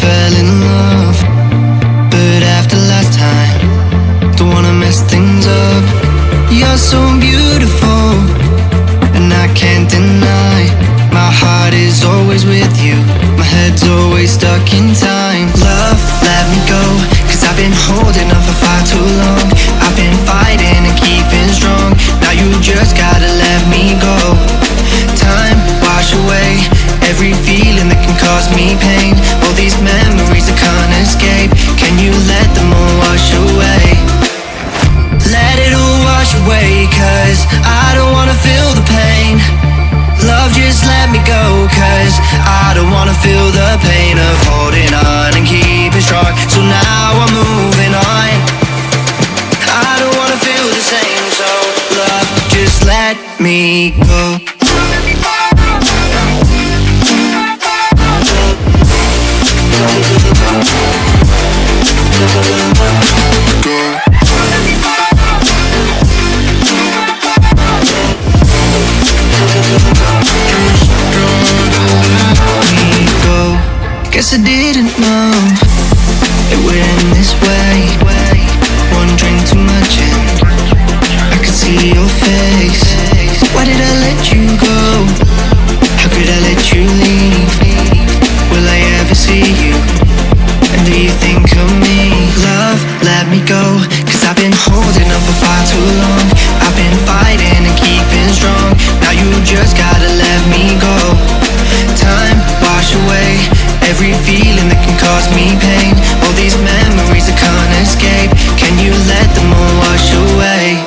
fell in love, but after last time, don't wanna mess things up. You're so beautiful, and I can't deny. My heart is always with you, my head's always stuck in time. Love, let me go, cause I've been holding on for far too long. I've been fighting and keeping strong, now you just gotta let me go. Time, wash away every feeling that can cause me pain. All these memories I can't escape, can you let them all wash away? Let it all wash away, cause I don't wanna feel the pain. Love, just let me go, cause I don't wanna feel the pain of holding on and keeping strong. So now I'm moving on, I don't wanna feel the same. So love, just let me go. Guess I didn't know it would end this way. One drink too much and I could see your face. Why did I let you go? How could I let you leave? Will I ever see you? And do you think of me? Love, let me go, cause I've been holding on for far too long. I've been fighting and keeping strong, now you just gotta let me go. Time, wash away every feeling that can cause me pain. All these memories I can't escape, can you let them all wash away?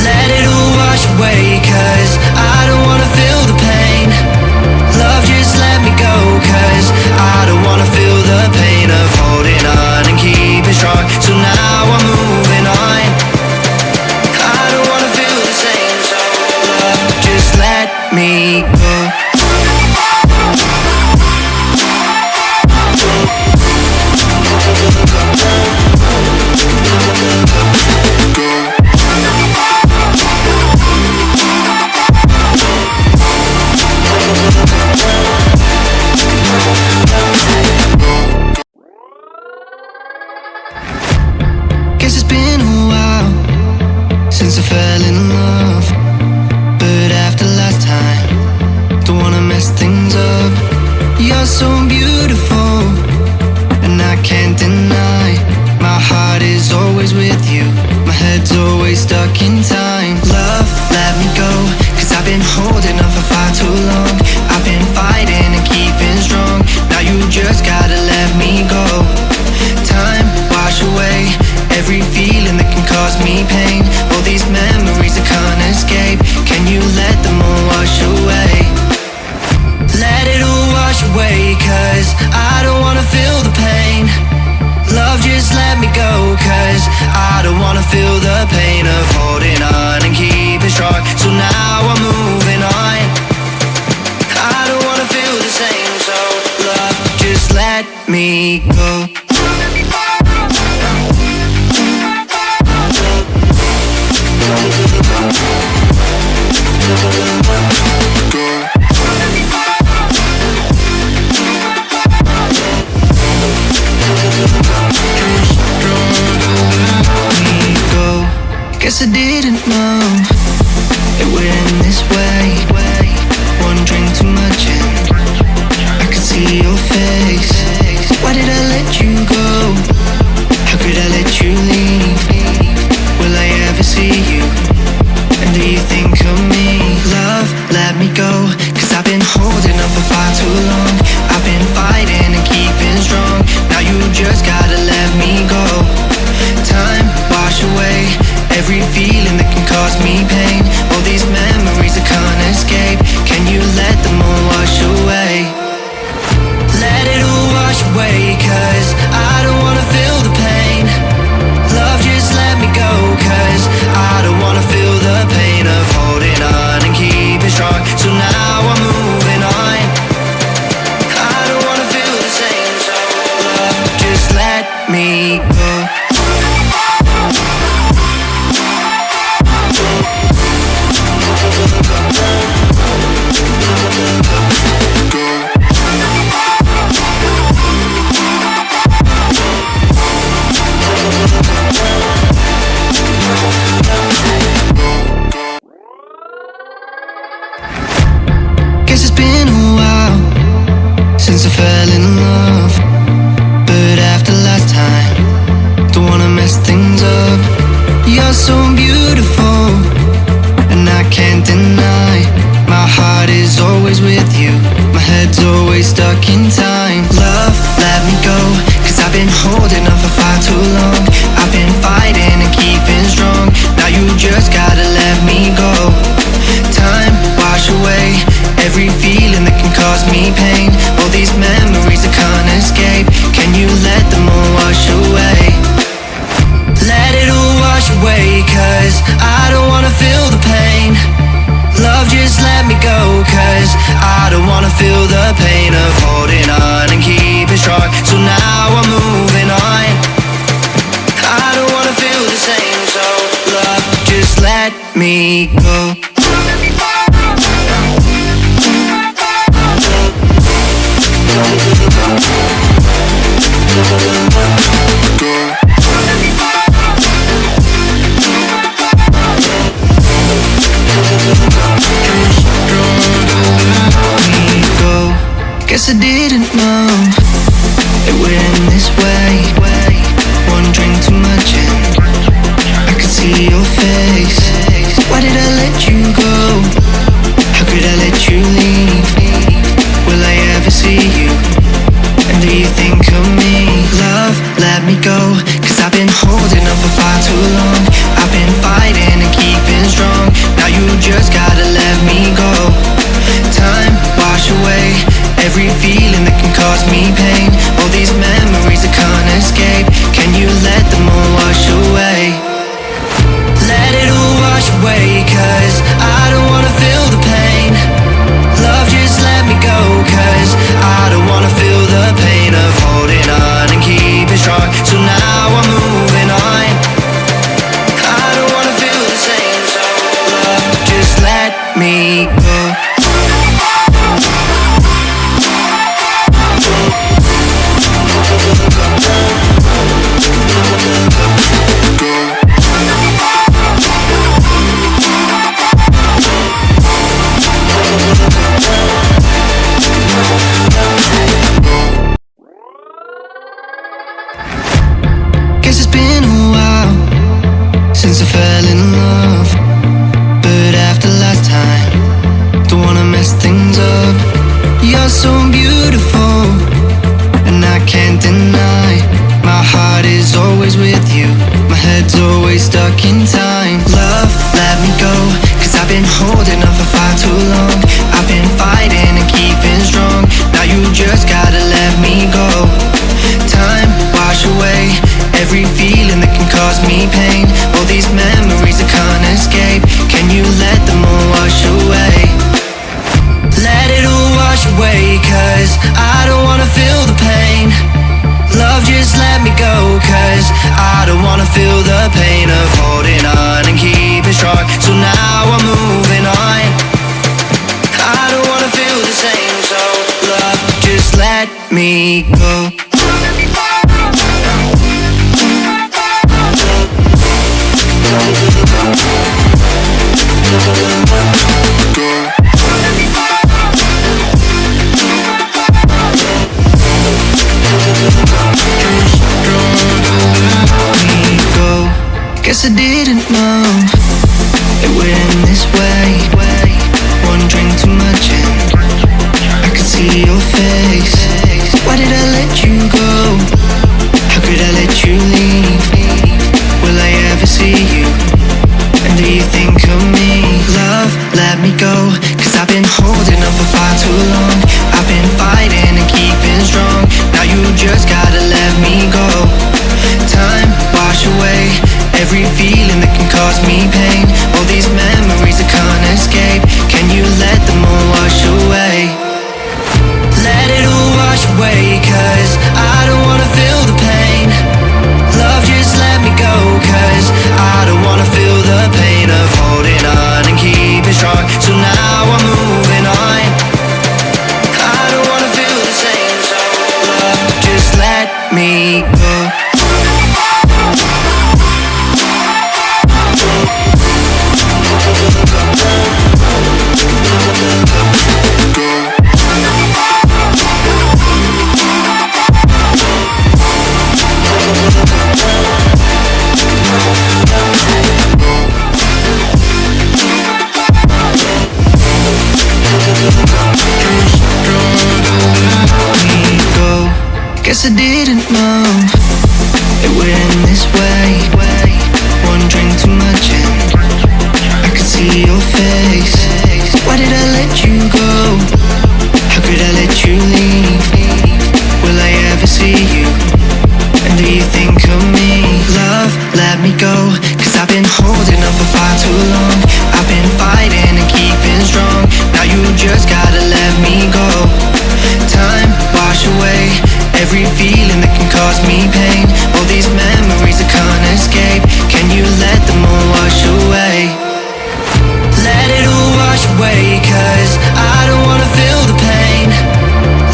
Let it all wash away, cause I don't wanna feel the pain. Love, just let me go, cause I don't wanna feel the pain of holding on and keeping strong. So now I'm moving on, I don't wanna feel the same. So love, just let me go. Guess it's been a while since I fell in love, but after last time, Guess it's been a while since I fell in love, but after last time, don't wanna mess things up. You're so beautiful, and I can't deny. My heart is always with you, my head's always stuck in time. Love, let me go, cause I've been holding on for far too long. I've been fighting and keeping strong, now you just gotta let me go. Time, wash away every feeling that can cause me pain. All these memories I can't escape, can you let them all wash away? Let it all wash away, cause I don't wanna feel the pain. Love, just let me go, cause I don't wanna feel the pain of holding on and keeping strong. So now I'm moving on, I don't wanna feel the same. So love, just let me go. Guess I didn't know it would end this way. One drink too much and I could see your face. Why did I let you go? How could I let you leave? Will I ever see you? And do you think of me? Love, let me go, cause I've been holding on for far too long. I've been fighting and keeping strong, now you just gotta let me go. Time, wash away every feeling that can cause me pain. All these memories I can't escape, can you let them all wash away? Let it all wash away, cause I don't wanna feel the pain. Love, just let me go, cause I don't wanna feel the pain of holding on and keeping strong. So now I'm moving on, I don't wanna feel the same. So love, just let me go. Guess it's been a while since I fell in love, but after last time, don't wanna mess things up. You're so beautiful, and I can't deny. My heart is always with you, my head's always stuck in time. Love, let me go, cause I've been holding on for far too long. I've been fighting and keeping strong, now you just gotta let me go. Time, wash away every feeling that can cause me pain. All these memories I can't escape, can you let them all wash away? Let it all wash away, cause I don't wanna feel the pain. Love, just let me go, cause I don't wanna feel the pain of holding on and keeping strong. So now I'm moving on, I don't wanna feel the same. So love, just let me go. Guess I didn't know it would end this way. One drink too much and I could see your face. Why did I let you go? How could I let you leave? Will I ever see you? And do you think of me? Love, let me go, cause I've been holding on for far too long. I've been fighting and keeping strong, now you just gotta let me go. Time, wash away every feeling that can cause me pain. All these memories I can't guess I didn't know it would end this way. One drink too much and I could see your face. Why did I let you go? How could I let you leave? Will I ever see you? And do you think of me? Love, let me go, 'cause I've been holding on for far too long. I've been fighting and keeping strong. Now you just gotta let me go. Time, wash away every feeling that can cause me pain. All these memories I can't escape. Can you let them all wash away? Let it all wash away, 'cause I don't wanna feel the pain.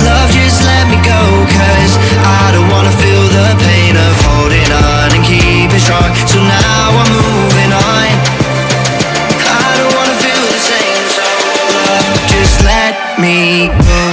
Love, just let me go, 'cause I don't wanna feel the pain of holding on and keeping strong. So now I'm moving on. I don't wanna feel the same, so love, just let me go.